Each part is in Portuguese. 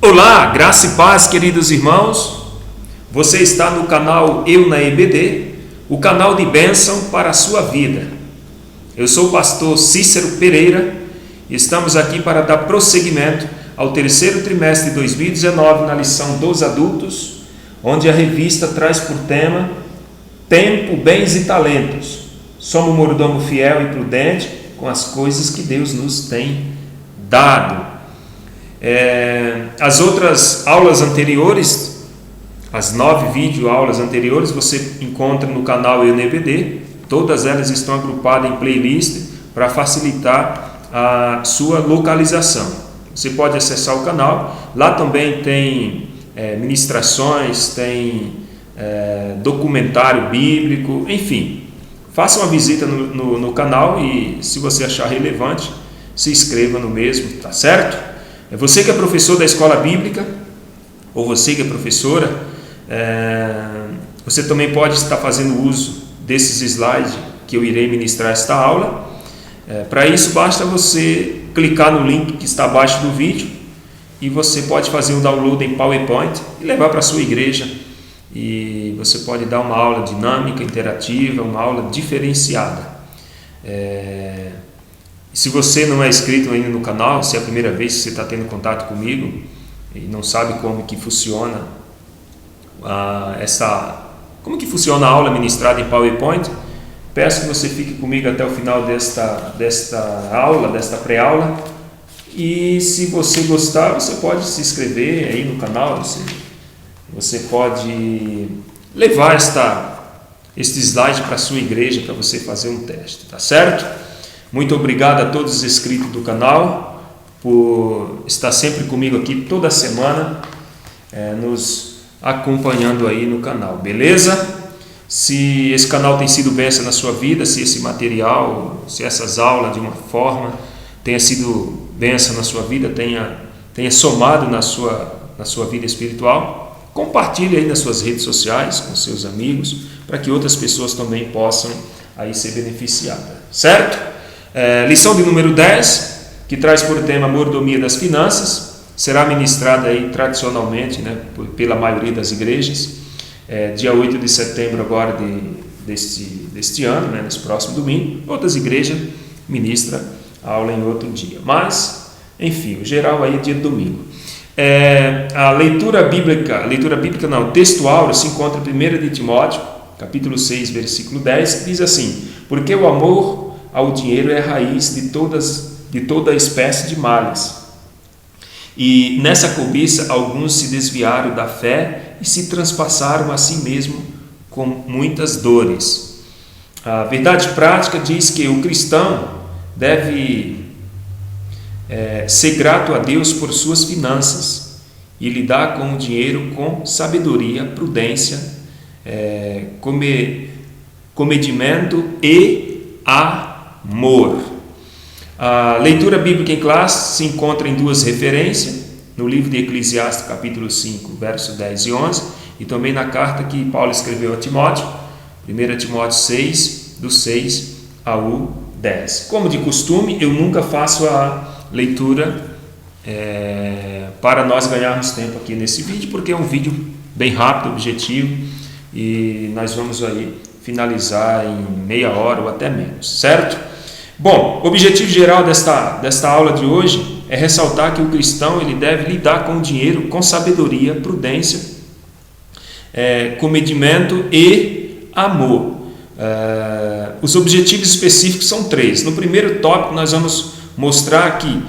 Olá, graça e paz, queridos irmãos. Você está no canal Eu na EBD, o canal de bênção para a sua vida. Eu sou o pastor Cícero Pereira e estamos aqui para dar prosseguimento ao terceiro trimestre de 2019 na lição dos adultos, onde a revista traz por tema Tempo, Bens e Talentos. Somos mordomo fiel e prudente com as coisas que Deus nos tem dado. As outras aulas anteriores, as 9 videoaulas anteriores, você encontra no canal Eu na EBD. Todas elas estão agrupadas em playlist para facilitar a sua localização. Você pode acessar o canal. Lá também tem ministrações, tem documentário bíblico, enfim. Faça uma visita no canal e, se você achar relevante, se inscreva no mesmo, tá certo? Você que é professor da escola bíblica, ou você que é professora, você também pode estar fazendo uso desses slides que eu irei ministrar esta aula. Para isso, basta você clicar no link que está abaixo do vídeo e você pode fazer o download em PowerPoint e levar para a sua igreja. E você pode dar uma aula dinâmica, interativa, uma aula diferenciada. Se você não é inscrito ainda no canal, se é a primeira vez que você está tendo contato comigo e não sabe como que funciona como que funciona a aula ministrada em PowerPoint, peço que você fique comigo até o final desta aula, desta pré-aula. E se você gostar, você pode se inscrever aí no canal, você pode levar este slide para a sua igreja para você fazer um teste, tá certo? Muito obrigado a todos os inscritos do canal por estar sempre comigo aqui toda semana, nos acompanhando aí no canal, beleza? Se esse canal tem sido bênção na sua vida, se esse material, se essas aulas de uma forma tenha sido bênção na sua vida, tenha somado na sua vida espiritual, compartilhe aí nas suas redes sociais com seus amigos, para que outras pessoas também possam aí ser beneficiadas, certo? Lição de número 10, que traz por tema mordomia das finanças, será ministrada aí tradicionalmente, pela maioria das igrejas, dia 8 de setembro agora deste ano, nesse próximo domingo. Outras igrejas ministram a aula em outro dia, mas enfim, o geral aí é dia de domingo. A leitura bíblica não, textual, se encontra em 1 de Timóteo, capítulo 6, versículo 10, que diz assim: porque o amor ao dinheiro é a raiz de toda espécie de males. E nessa cobiça alguns se desviaram da fé e se transpassaram a si mesmo com muitas dores. A verdade prática diz que o cristão deve ser grato a Deus por suas finanças e lidar com o dinheiro com sabedoria, prudência, comedimento e amor. A leitura bíblica em classe se encontra em 2 referências, no livro de Eclesiastes, capítulo 5, versos 10 e 11, e também na carta que Paulo escreveu a Timóteo, 1 Timóteo 6, do 6 ao 10. Como de costume, eu nunca faço a leitura para nós ganharmos tempo aqui nesse vídeo, porque é um vídeo bem rápido, objetivo, e nós vamos aí finalizar em meia hora ou até menos, certo? Bom, o objetivo geral desta aula de hoje é ressaltar que o cristão ele deve lidar com o dinheiro com sabedoria, prudência, comedimento e amor. Os objetivos específicos são 3. No primeiro tópico nós vamos mostrar que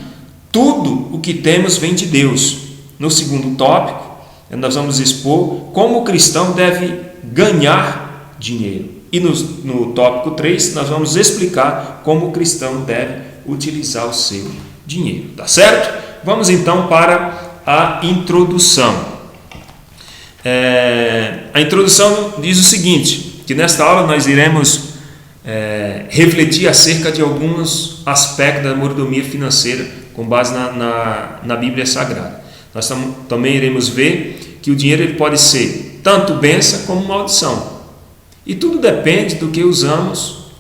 tudo o que temos vem de Deus. No segundo tópico nós vamos expor como o cristão deve ganhar dinheiro. E no tópico 3, nós vamos explicar como o cristão deve utilizar o seu dinheiro, tá certo? Vamos então para a introdução. A introdução diz o seguinte, que nesta aula nós iremos refletir acerca de alguns aspectos da mordomia financeira com base na Bíblia Sagrada. Nós também iremos ver que o dinheiro ele pode ser tanto bênção como maldição. E tudo depende do que usamos,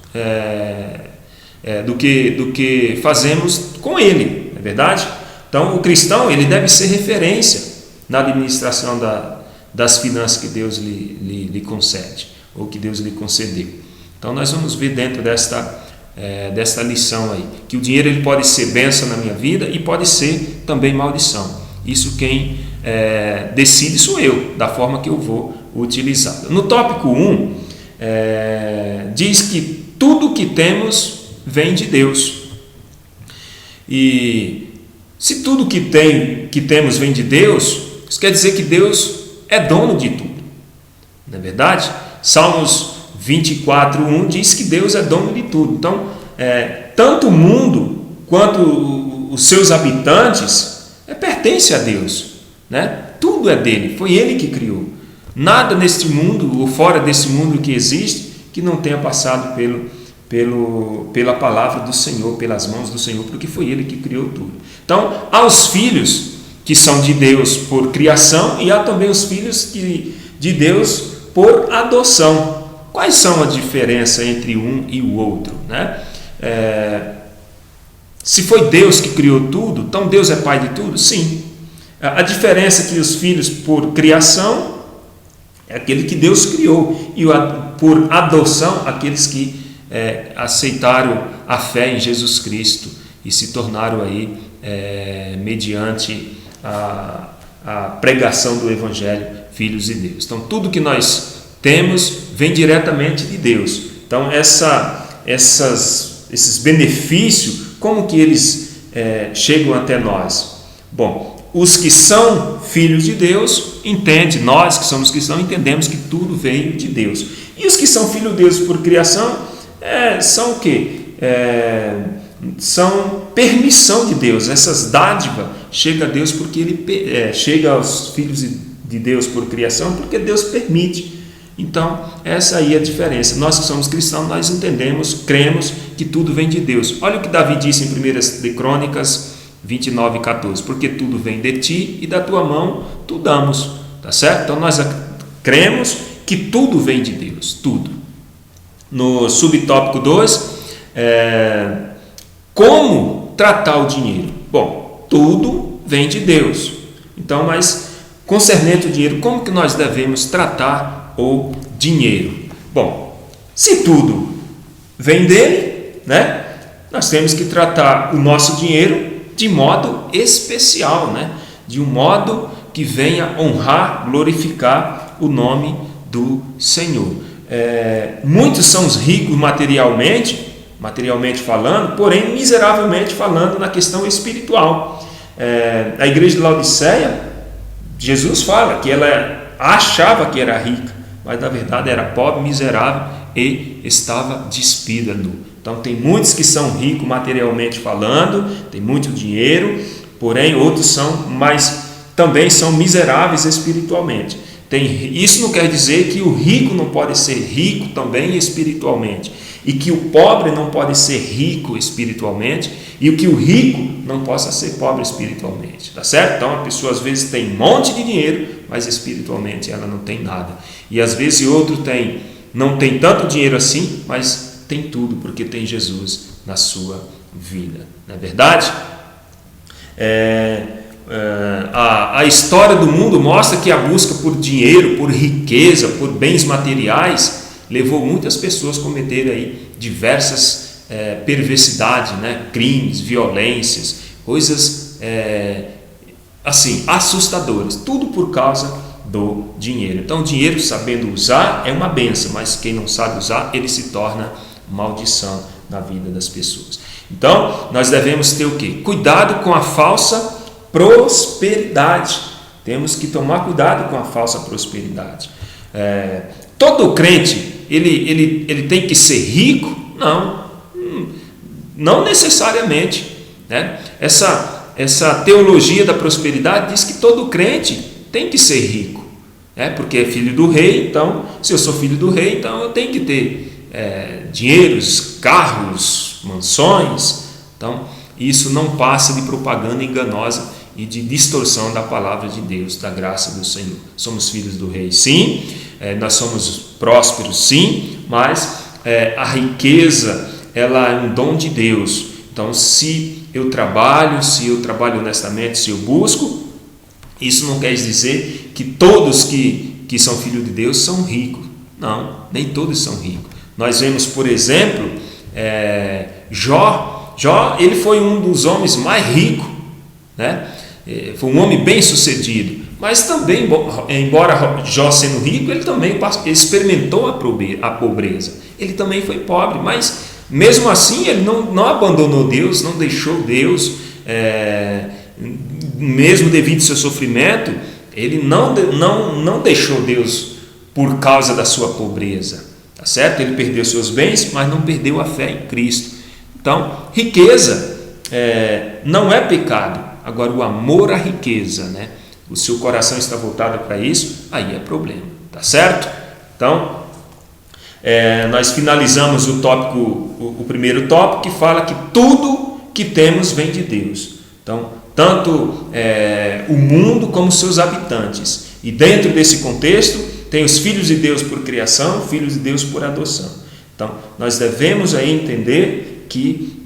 do que fazemos com ele, não é verdade? Então, o cristão, ele deve ser referência na administração das finanças que Deus lhe concede, ou que Deus lhe concedeu. Então, nós vamos ver dentro desta lição aí, que o dinheiro ele pode ser bênção na minha vida e pode ser também maldição. Isso quem decide sou eu, da forma que eu vou utilizar. No tópico 1, diz que tudo que temos vem de Deus. E se tudo que temos vem de Deus, isso quer dizer que Deus é dono de tudo. Não é verdade? Salmos 24:1 diz que Deus é dono de tudo. Então, tanto o mundo quanto os seus habitantes pertence a Deus, né? Tudo é dele, foi ele que criou. Nada neste mundo ou fora desse mundo que existe que não tenha passado pela palavra do Senhor, pelas mãos do Senhor, porque foi ele que criou tudo. Então, há os filhos que são de Deus por criação e há também os filhos de Deus por adoção. Quais são a diferença entre um e o outro, né? Se foi Deus que criou tudo, então Deus é pai de tudo? Sim. A diferença é que os filhos por criação é aquele que Deus criou, e por adoção, aqueles que aceitaram a fé em Jesus Cristo e se tornaram aí, mediante a pregação do Evangelho, filhos de Deus. Então, tudo que nós temos vem diretamente de Deus. Então, esses benefícios, como que eles chegam até nós? Bom, os que são filhos de Deus entendem, nós que somos cristãos entendemos que tudo veio de Deus. E os que são filhos de Deus por criação são o quê? São permissão de Deus. Essas dádivas chegam a Deus porque ele chega aos filhos de Deus por criação porque Deus permite. Então, essa aí é a diferença. Nós que somos cristãos, nós entendemos, cremos que tudo vem de Deus. Olha o que Davi disse em 1 de Crônicas 29:14, porque tudo vem de ti e da tua mão tu damos, tá certo? Então nós cremos que tudo vem de Deus, tudo. No subtópico 2, como tratar o dinheiro? Bom, tudo vem de Deus. Então, mas concernente o dinheiro, como que nós devemos tratar o dinheiro? Bom, se tudo vem dele, né? Nós temos que tratar o nosso dinheiro de modo especial, né? De um modo que venha honrar, glorificar o nome do Senhor. Muitos são os ricos materialmente falando, porém miseravelmente falando na questão espiritual. A igreja de Laodiceia, Jesus fala que ela achava que era rica, mas na verdade era pobre, miserável e estava despida, nu. Então, tem muitos que são ricos materialmente falando, tem muito dinheiro, porém outros também são miseráveis espiritualmente. Isso não quer dizer que o rico não pode ser rico também espiritualmente, e que o pobre não pode ser rico espiritualmente, e que o rico não possa ser pobre espiritualmente, tá certo? Então, a pessoa às vezes tem um monte de dinheiro, mas espiritualmente ela não tem nada. E às vezes outro não tem tanto dinheiro assim, mas tem tudo, porque tem Jesus na sua vida, não é verdade? A história do mundo mostra que a busca por dinheiro, por riqueza, por bens materiais, levou muitas pessoas a cometerem aí diversas perversidades, né? Crimes, violências, coisas assim, assustadoras, tudo por causa do dinheiro. Então, o dinheiro, sabendo usar, é uma bênção, mas quem não sabe usar, ele se torna maldição na vida das pessoas. Então, nós devemos ter o quê? Cuidado com a falsa prosperidade. Temos que tomar cuidado com a falsa prosperidade. Todo crente, ele tem que ser rico? Não necessariamente, né? Essa teologia da prosperidade diz que todo crente tem que ser rico, porque é filho do rei. Então, se eu sou filho do rei, então eu tenho que ter dinheiros, carros, mansões. Então, isso não passa de propaganda enganosa e de distorção da palavra de Deus, da graça do Senhor. Somos filhos do rei, sim, nós somos prósperos, sim, mas a riqueza, ela é um dom de Deus. Então, se eu trabalho honestamente, se eu busco, isso não quer dizer que todos que são filhos de Deus são ricos. Não, nem todos são ricos. Nós vemos, por exemplo, Jó, ele foi um dos homens mais ricos, né? Foi um homem bem sucedido, mas também, embora Jó sendo rico, ele também experimentou a pobreza. Ele também foi pobre, mas mesmo assim ele não abandonou Deus, não deixou Deus, mesmo devido ao seu sofrimento, ele não deixou Deus por causa da sua pobreza, tá certo? Ele perdeu seus bens, mas não perdeu a fé em Cristo. Então, riqueza não é pecado. Agora, o amor à riqueza, né? O seu coração está voltado para isso, aí é problema, tá certo? Então, nós finalizamos o primeiro tópico, que fala que tudo que temos vem de Deus. Então, tanto o mundo como os seus habitantes. E dentro desse contexto, tem os filhos de Deus por criação, filhos de Deus por adoção. Então, nós devemos aí entender que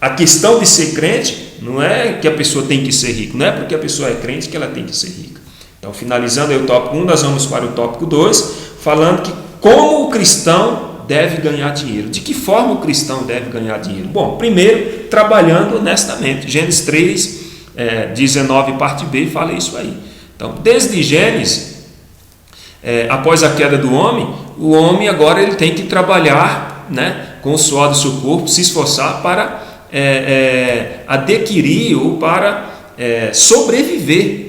a questão de ser crente não é que a pessoa tem que ser rica, não é porque a pessoa é crente que ela tem que ser rica. Então, finalizando aí o tópico 1, nós vamos para o tópico 2, falando que como o cristão deve ganhar dinheiro. De que forma o cristão deve ganhar dinheiro? Bom, primeiro, trabalhando honestamente. Gênesis 3, 19, parte B, fala isso aí. Então, desde Gênesis, após a queda do homem, o homem agora ele tem que trabalhar, né, com o suor do seu corpo, se esforçar para adquirir ou para sobreviver,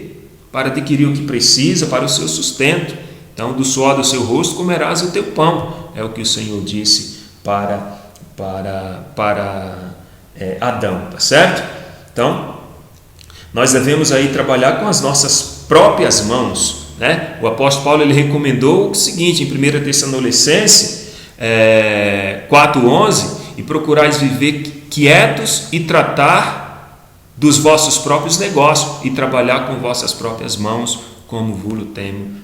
para adquirir o que precisa para o seu sustento. Então, do suor do seu rosto comerás o teu pão, é o que o Senhor disse para Adão, tá certo? Então, nós devemos aí trabalhar com as nossas próprias mãos, né? O apóstolo Paulo ele recomendou o seguinte, em 1 Tessalonicenses 4:11, e procurais viver quietos e tratar dos vossos próprios negócios e trabalhar com vossas próprias mãos, como vos tem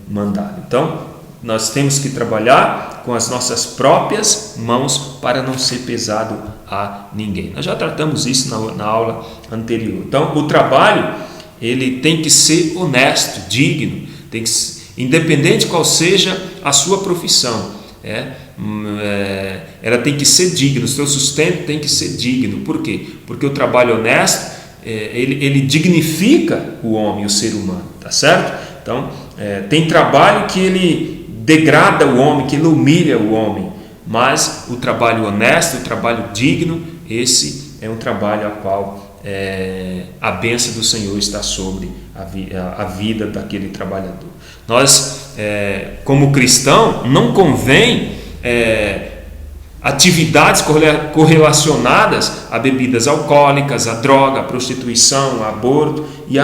mandado. Então, nós temos que trabalhar com as nossas próprias mãos para não ser pesado a ninguém. Nós já tratamos isso na aula anterior. Então, o trabalho ele tem que ser honesto, digno, independente qual seja a sua profissão. Ela tem que ser digna, o seu sustento tem que ser digno. Por quê? Porque o trabalho honesto ele dignifica o homem, o ser humano, tá certo? Então, tem trabalho que ele degrada o homem, que ele humilha o homem, mas o trabalho honesto, o trabalho digno, esse é um trabalho a qual a bênção do Senhor está sobre a vida daquele trabalhador. Nós, como cristão, não convém atividades correlacionadas a bebidas alcoólicas, a droga, a prostituição, a aborto e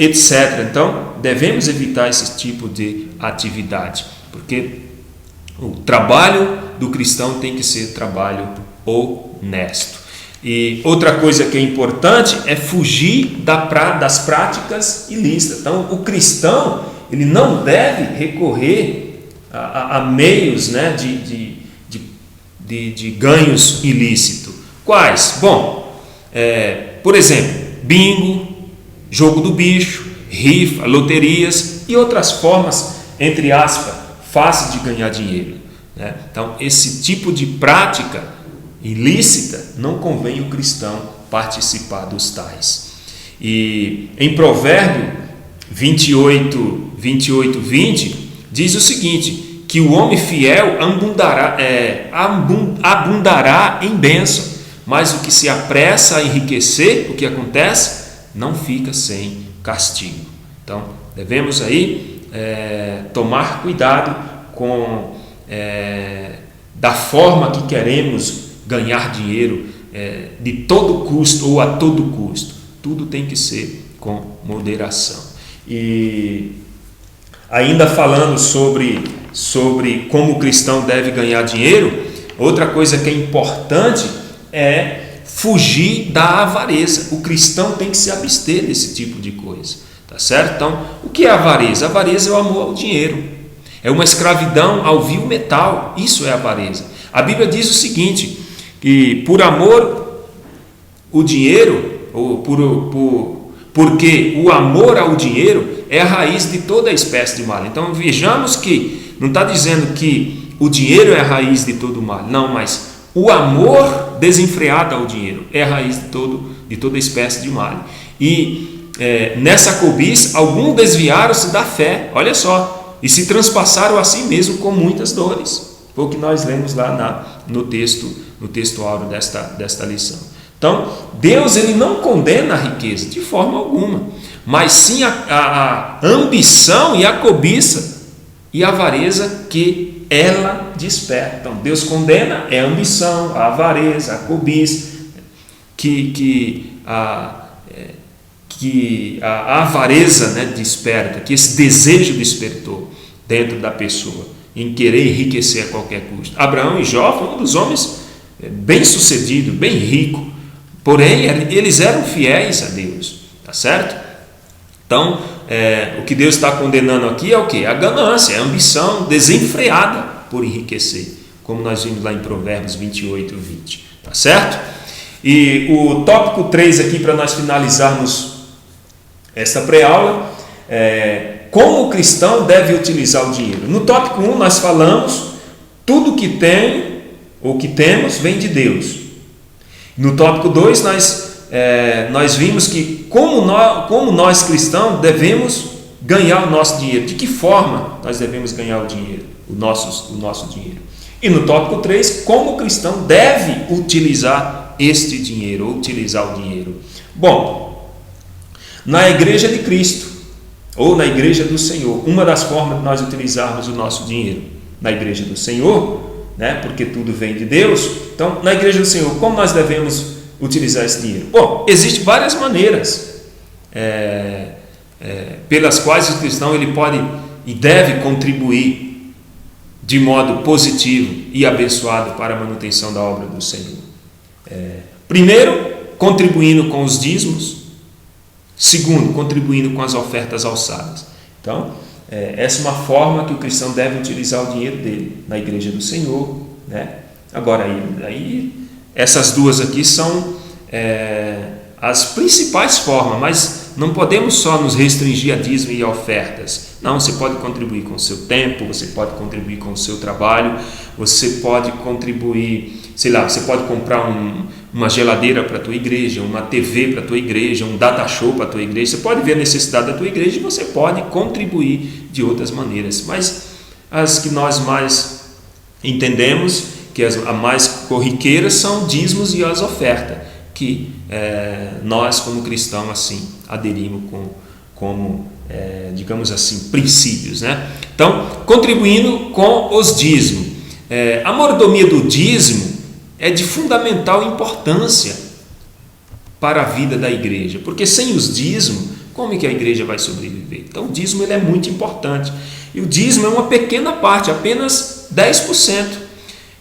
etc. Então, devemos evitar esse tipo de atividade, porque o trabalho do cristão tem que ser trabalho honesto. E outra coisa que é importante é fugir das práticas ilícitas. Então, o cristão ele não deve recorrer a meios, né, de ganhos ilícitos. Quais? Bom, por exemplo, bingo, jogo do bicho, rifa, loterias e outras formas, entre aspas, fáceis de ganhar dinheiro, né? Então, esse tipo de prática ilícita não convém o cristão participar dos tais. E em Provérbio 28:20 diz o seguinte, que o homem fiel abundará em bênção, mas o que se apressa a enriquecer, o que acontece? Não fica sem castigo. Então, devemos aí tomar cuidado com da forma que queremos ganhar dinheiro, de todo custo ou a todo custo. Tudo tem que ser com moderação. E ainda falando sobre como o cristão deve ganhar dinheiro, outra coisa que é importante é fugir da avareza. O cristão tem que se abster desse tipo de coisa, tá certo? Então, o que é avareza? A avareza é o amor ao dinheiro, é uma escravidão ao vil metal. Isso é avareza. A Bíblia diz o seguinte, que por amor o dinheiro, porque o amor ao dinheiro é a raiz de toda espécie de mal. Então vejamos que não está dizendo que o dinheiro é a raiz de todo o mal, não, mas o amor desenfreado ao dinheiro é a raiz de toda espécie de mal. E nessa cobiça, alguns desviaram-se da fé, olha só, e se transpassaram a si mesmo com muitas dores. Foi o que nós lemos lá no texto áureo desta lição. Então, Deus ele não condena a riqueza de forma alguma, mas sim a ambição e a cobiça e a avareza que ela desperta. Então, Deus condena a ambição, a avareza, a cobiça, que a avareza, né, desperta, que esse desejo despertou dentro da pessoa, em querer enriquecer a qualquer custo. Abraão e Jó foram um dos homens bem-sucedidos, bem rico, porém eles eram fiéis a Deus, tá certo? Então, o que Deus está condenando aqui é o quê? A ganância, a ambição desenfreada por enriquecer, como nós vimos lá em Provérbios 28, 20, tá certo? E o tópico 3 aqui, para nós finalizarmos esta pré-aula, como o cristão deve utilizar o dinheiro. No tópico 1 nós falamos, tudo que tem ou que temos vem de Deus. No tópico 2 nós vimos que como nós cristãos devemos ganhar o nosso dinheiro. De que forma nós devemos ganhar o dinheiro, o nosso dinheiro. E no tópico 3, como o cristão deve utilizar este dinheiro, ou utilizar o dinheiro. Bom, na igreja de Cristo, ou na igreja do Senhor, uma das formas de nós utilizarmos o nosso dinheiro, na igreja do Senhor, né, porque tudo vem de Deus, então na igreja do Senhor, como nós devemos utilizar esse dinheiro? Bom, existem várias maneiras pelas quais o cristão ele pode e deve contribuir de modo positivo e abençoado para a manutenção da obra do Senhor. Primeiro, contribuindo com os dízimos. Segundo, contribuindo com as ofertas alçadas. Então, essa é uma forma que o cristão deve utilizar o dinheiro dele na igreja do Senhor, né? Agora, aí essas duas aqui são as principais formas, mas não podemos só nos restringir a dízimo e a ofertas. Não, você pode contribuir com o seu tempo, você pode contribuir com o seu trabalho, você pode contribuir, sei lá, você pode comprar uma geladeira para a tua igreja, uma TV para a tua igreja, um data show para a tua igreja. Você pode ver a necessidade da tua igreja e você pode contribuir de outras maneiras. Mas as que nós mais entendemos, que as mais corriqueiras, são dízimos e as ofertas, que nós como cristãos assim aderimos como digamos assim, princípios, né? Então, contribuindo com os dízimos. A mordomia do dízimo é de fundamental importância para a vida da igreja, porque sem os dízimos, como é que a igreja vai sobreviver? Então, o dízimo ele é muito importante, e o dízimo é uma pequena parte, apenas 10%,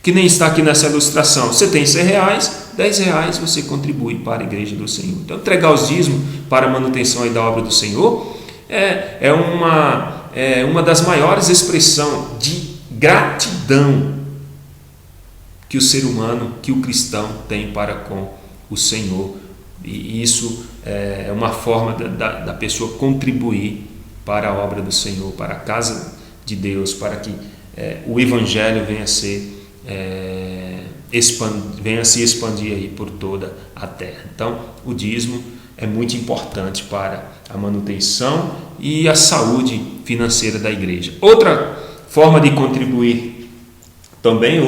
que nem está aqui nessa ilustração. Você tem R$100, R$10 você contribui para a igreja do Senhor. Então, entregar os dízimos para a manutenção aí da obra do Senhor é uma das maiores expressões de gratidão que o ser humano, que o cristão tem para com o Senhor. E isso é uma forma da pessoa contribuir para a obra do Senhor, para a casa de Deus, para que o Evangelho venha a se expandir aí por toda a terra. Então, o dízimo é muito importante para a manutenção e a saúde financeira da igreja. Outra forma de contribuir também,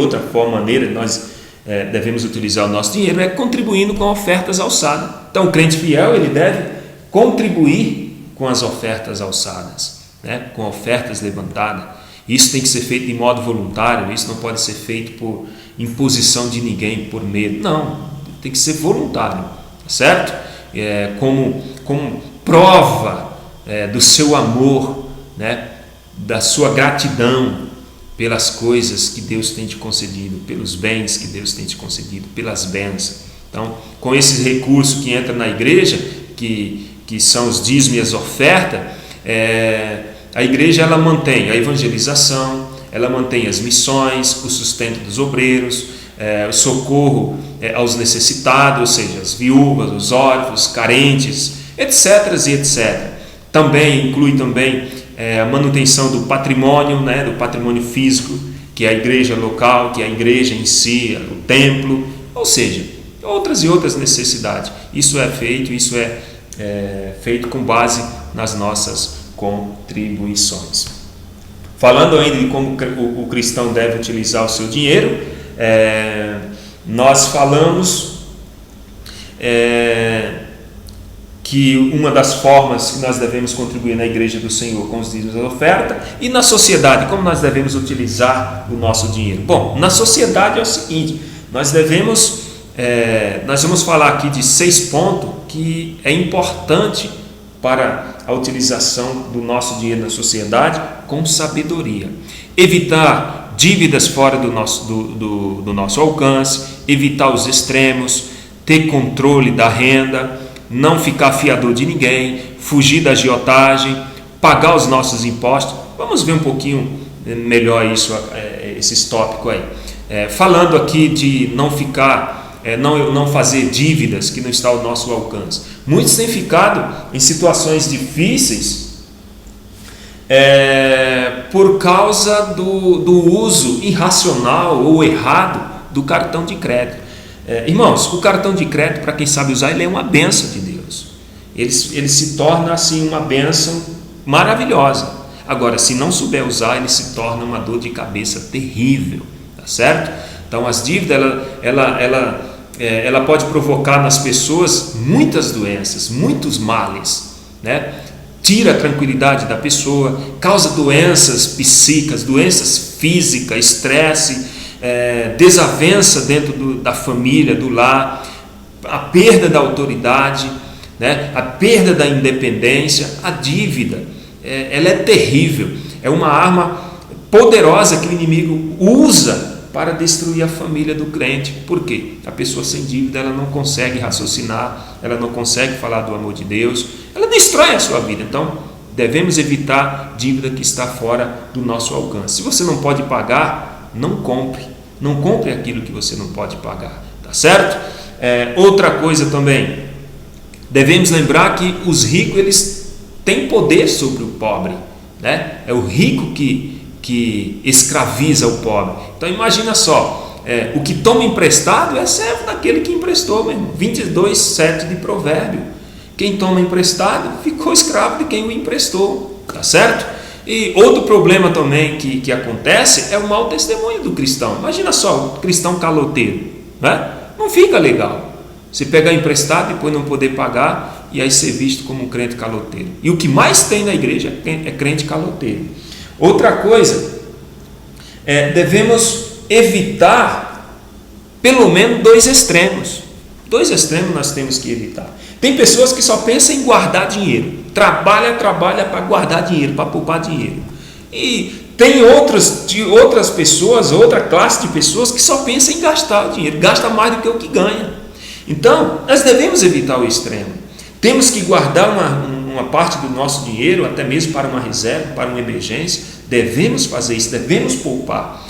maneira que nós devemos utilizar o nosso dinheiro é contribuindo com ofertas alçadas. Então, o crente fiel ele deve contribuir com as ofertas alçadas, né? Com ofertas levantadas. Isso tem que ser feito de modo voluntário, isso não pode ser feito por imposição de ninguém, por medo. Não, tem que ser voluntário, certo? Como prova do seu amor, né? Da sua gratidão pelas coisas que Deus tem te concedido, pelos bens que Deus tem te concedido, pelas bênçãos. Então, com esses recursos que entram na igreja, que são os dízimos e as ofertas, a igreja ela mantém a evangelização, ela mantém as missões, o sustento dos obreiros, o socorro aos necessitados, ou seja, as viúvas, os órfãos, carentes, etc. e etc. Também inclui também a manutenção do patrimônio, né, do patrimônio físico, que é a igreja local, que é a igreja em si, o templo, ou seja, outras e outras necessidades. Isso é feito com base nas nossas contribuições. Falando ainda de como o cristão deve utilizar o seu dinheiro, nós falamos que uma das formas que nós devemos contribuir na igreja do Senhor com os dízimos da oferta, e na sociedade, como nós devemos utilizar o nosso dinheiro. Bom, na sociedade é o seguinte, nós vamos falar aqui de 6 pontos que é importante para a utilização do nosso dinheiro na sociedade com sabedoria. Evitar dívidas fora do nosso alcance, evitar os extremos, ter controle da renda, não ficar fiador de ninguém, fugir da agiotagem, pagar os nossos impostos. Vamos ver um pouquinho melhor esses tópicos aí. Falando aqui de não ficar, não fazer dívidas que não está ao nosso alcance. Muitos têm ficado em situações difíceis por causa do uso irracional ou errado do cartão de crédito. Irmãos, o cartão de crédito, para quem sabe usar, ele é uma bênção de Deus. Ele se torna assim uma bênção maravilhosa. Agora, se não souber usar, ele se torna uma dor de cabeça terrível, tá certo? Então, as dívidas, ela pode provocar nas pessoas muitas doenças, muitos males, né? Tira a tranquilidade da pessoa, causa doenças psíquicas, doenças físicas, estresse, desavença dentro da família, do lar, a perda da autoridade, né? A perda da independência. A dívida, ela é terrível, é uma arma poderosa que o inimigo usa para destruir a família do crente. Por quê? A pessoa sem dívida, ela não consegue raciocinar, ela não consegue falar do amor de Deus, ela destrói a sua vida. Então, devemos evitar dívida que está fora do nosso alcance. Se você não pode pagar, não compre aquilo que você não pode pagar, tá certo? Outra coisa também, devemos lembrar que os ricos, eles têm poder sobre o pobre, né? É o rico que escraviza o pobre. Então imagina só, o que toma emprestado é servo daquele que emprestou, meu irmão. 22:7 de Provérbio. Quem toma emprestado ficou escravo de quem o emprestou, tá certo? E outro problema também que acontece é o mau testemunho do cristão. Imagina só, o cristão caloteiro, né? Não fica legal. Você pegar emprestado e depois não poder pagar, e aí ser visto como um crente caloteiro. E o que mais tem na igreja é crente caloteiro. Outra coisa, devemos evitar pelo menos 2 extremos. 2 extremos nós temos que evitar. Tem pessoas que só pensam em guardar dinheiro. Trabalha para guardar dinheiro, para poupar dinheiro. E tem outras pessoas, outra classe de pessoas que só pensam em gastar o dinheiro. Gasta mais do que o que ganha. Então, nós devemos evitar o extremo. Temos que guardar uma parte do nosso dinheiro, até mesmo para uma reserva, para uma emergência. Devemos fazer isso, devemos poupar.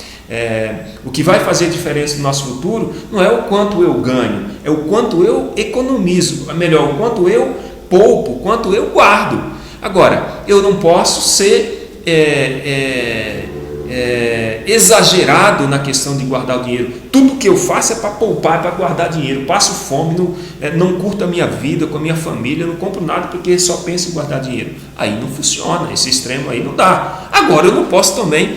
O que vai fazer diferença no nosso futuro não é o quanto eu ganho, é o quanto eu economizo, melhor, o quanto eu poupo, o quanto eu guardo. Agora, eu não posso ser exagerado na questão de guardar o dinheiro. Tudo que eu faço é para poupar, para guardar dinheiro. Passo fome, não curto a minha vida com a minha família, não compro nada porque só penso em guardar dinheiro. Aí não funciona, esse extremo aí não dá. Agora, eu não posso também,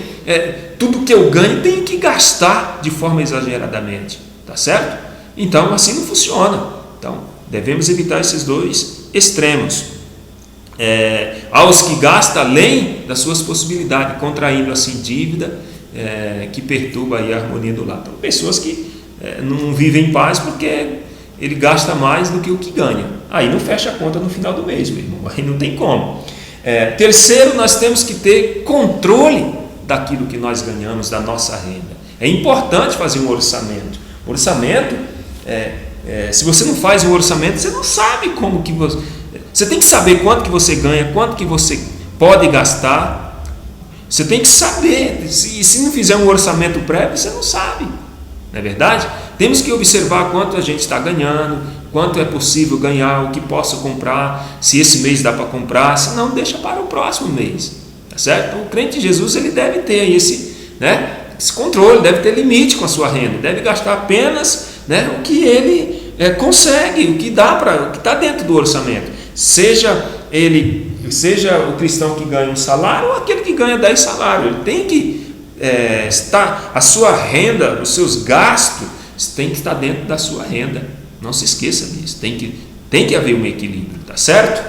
tudo que eu ganho tenho que gastar de forma exageradamente, tá certo? Então, assim não funciona. Então, devemos evitar esses 2 extremos. Aos que gastam além das suas possibilidades, contraindo assim dívida que perturba aí a harmonia do lar. Então, pessoas que não vivem em paz porque ele gasta mais do que o que ganha. Aí não fecha a conta no final do mês, meu irmão. Aí não tem como. Terceiro, nós temos que ter controle daquilo que nós ganhamos, da nossa renda. É importante fazer um orçamento. Orçamento, se você não faz um orçamento, você não sabe como que você tem que saber quanto que você ganha, quanto que você pode gastar. Você tem que saber. Se não fizer um orçamento prévio, você não sabe. não é verdade? Temos que observar quanto a gente está ganhando, quanto é possível ganhar, o que posso comprar, se esse mês dá para comprar, se não, deixa para o próximo mês, tá certo? Então, o crente de Jesus, ele deve ter esse controle, deve ter limite com a sua renda, deve gastar apenas, o que ele consegue, o que está dentro do orçamento, seja o cristão que ganha um salário ou aquele que ganha 10 salários. Ele tem que a sua renda, os seus gastos tem que estar dentro da sua renda, não se esqueça disso, tem que haver um equilíbrio, tá certo?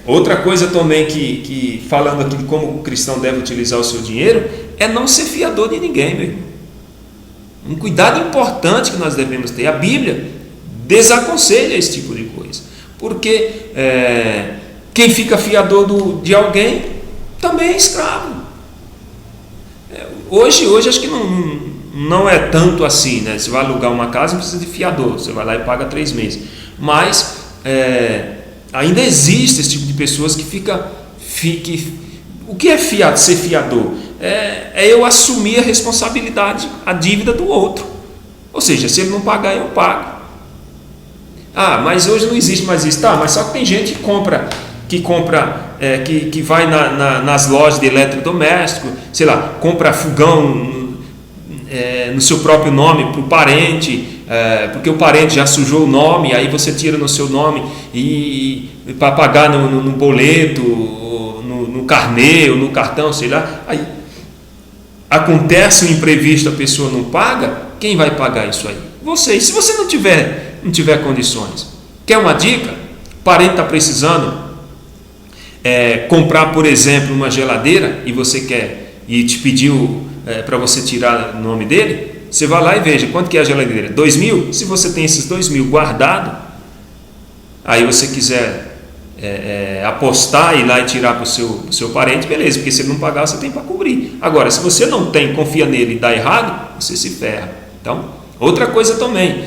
Outra coisa também que falando aqui de como o cristão deve utilizar o seu dinheiro, é não ser fiador de ninguém, meu irmão. Um cuidado importante que nós devemos ter. A Bíblia desaconselha esse tipo de coisa, porque quem fica fiador de alguém também é escravo. Hoje acho que não é tanto assim, né? Você vai alugar uma casa, não precisa de fiador, você vai lá e paga 3 meses, mas ainda existe esse tipo de pessoas que o que é ser fiador? É eu assumir a responsabilidade, a dívida do outro, ou seja, se ele não pagar, eu pago. Mas hoje não existe mais isso, mas só que tem gente que vai nas lojas de eletrodoméstico, sei lá, compra fogão no seu próprio nome para o parente, porque o parente já sujou o nome, aí você tira no seu nome e para pagar no boleto, no carnê ou no cartão, sei lá, aí acontece um imprevisto, a pessoa não paga, quem vai pagar isso aí? Você. E se você não tiver condições, quer uma dica? O parente está precisando comprar, por exemplo, uma geladeira e te pediu para você tirar o nome dele, você vai lá e veja quanto que é a geladeira, 2.000. Se você tem esses 2.000 guardado, aí você quiser apostar e ir lá e tirar para o seu parente, beleza, porque se ele não pagar, você tem para cobrir. Agora, se você não tem, confia nele e dá errado, você se ferra. Então, outra coisa também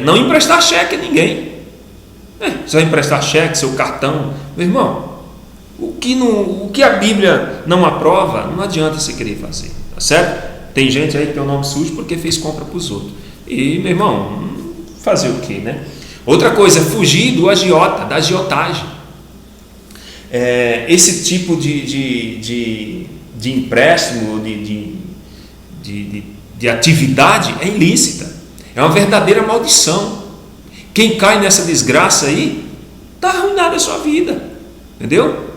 não emprestar cheque a ninguém. Você vai emprestar cheque, seu cartão, meu irmão, o que a Bíblia não aprova, não adianta você querer fazer, tá certo? Tem gente aí que tem o nome sujo porque fez compra para os outros, e meu irmão, fazer o que, né? Outra coisa, fugir da agiotagem. Esse tipo de empréstimo, de atividade é ilícita, é uma verdadeira maldição. Quem cai nessa desgraça aí, está arruinado a sua vida, entendeu?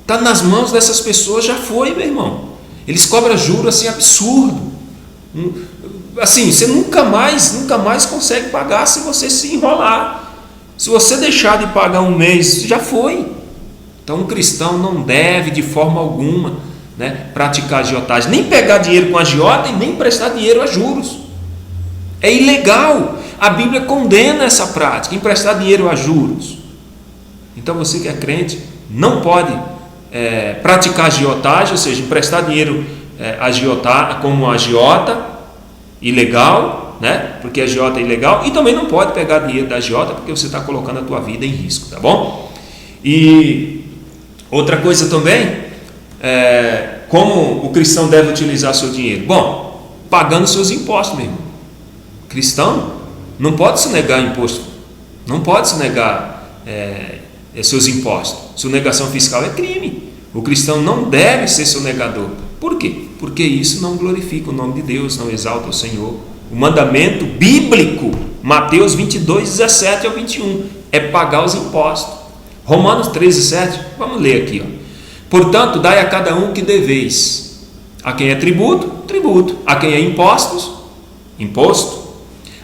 Está nas mãos dessas pessoas, já foi, meu irmão. Eles cobram juros assim, absurdo. Assim, você nunca mais consegue pagar se você se enrolar. Se você deixar de pagar um mês, já foi. Então, um cristão não deve, de forma alguma, praticar agiotagem, nem pegar dinheiro com agiota e nem emprestar dinheiro a juros. É ilegal. A Bíblia condena essa prática, emprestar dinheiro a juros. Então, você que é crente não pode praticar agiotagem, ou seja, emprestar dinheiro como agiota, ilegal, porque agiota é ilegal, e também não pode pegar dinheiro da agiota, porque você está colocando a tua vida em risco, tá bom? E outra coisa também, como o cristão deve utilizar seu dinheiro? Bom, pagando seus impostos, meu irmão. Cristão não pode se negar imposto, não pode se negar seus impostos. Sonegação fiscal é crime. O cristão não deve ser sonegador. Por quê? Porque isso não glorifica o nome de Deus, não exalta o Senhor. O mandamento bíblico, Mateus 22, 17 ao 21, é pagar os impostos. Romanos 13, 7, vamos ler aqui. Portanto, dai a cada um o que deveis. A quem é tributo, tributo. A quem é impostos, imposto.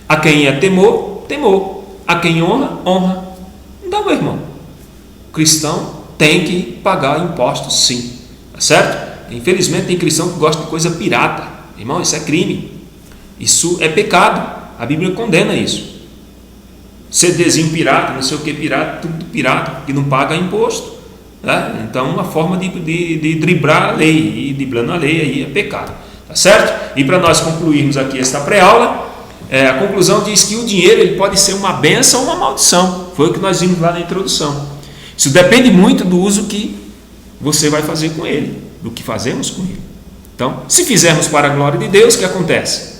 A quem é temor, temor. A quem honra, honra. Então, meu irmão, o cristão tem que pagar impostos, sim, tá certo? Infelizmente tem cristão que gosta de coisa pirata, irmão, isso é crime, isso é pecado, a Bíblia condena isso. CDzinho pirata, não sei o que pirata, tudo pirata, que não paga imposto, então uma forma de driblar a lei, e driblando a lei aí é pecado, tá certo? E para nós concluirmos aqui esta pré-aula, a conclusão diz que o dinheiro ele pode ser uma bênção ou uma maldição, foi o que nós vimos lá na introdução. Isso depende muito do uso que você vai fazer com ele, do que fazemos com ele. Então, se fizermos para a glória de Deus, o que acontece?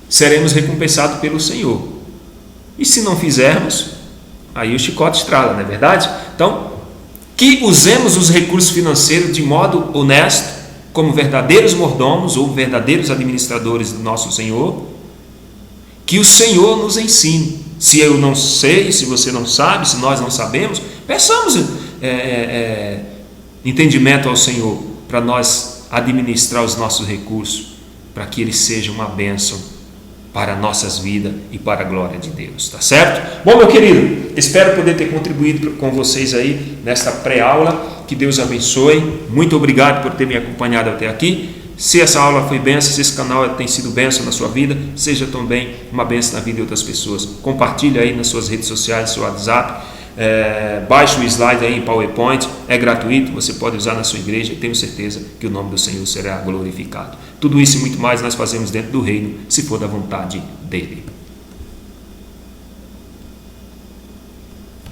Seremos recompensados pelo Senhor. E se não fizermos, aí o chicote estrala, não é verdade? Então, que usemos os recursos financeiros de modo honesto, como verdadeiros mordomos ou verdadeiros administradores do nosso Senhor, que o Senhor nos ensine. Se eu não sei, se você não sabe, se nós não sabemos, peçamos entendimento ao Senhor para nós administrar os nossos recursos, para que eles sejam uma bênção para nossas vidas e para a glória de Deus, tá certo? Bom, meu querido, espero poder ter contribuído com vocês aí nesta pré-aula. Que Deus abençoe. Muito obrigado por ter me acompanhado até aqui. Se essa aula foi bênção, se esse canal tem sido bênção na sua vida, seja também uma bênção na vida de outras pessoas. Compartilhe aí nas suas redes sociais, no seu WhatsApp. Baixe o slide aí em PowerPoint, é gratuito, você pode usar na sua igreja e tenho certeza que o nome do Senhor será glorificado. Tudo isso e muito mais nós fazemos dentro do reino, se for da vontade dele.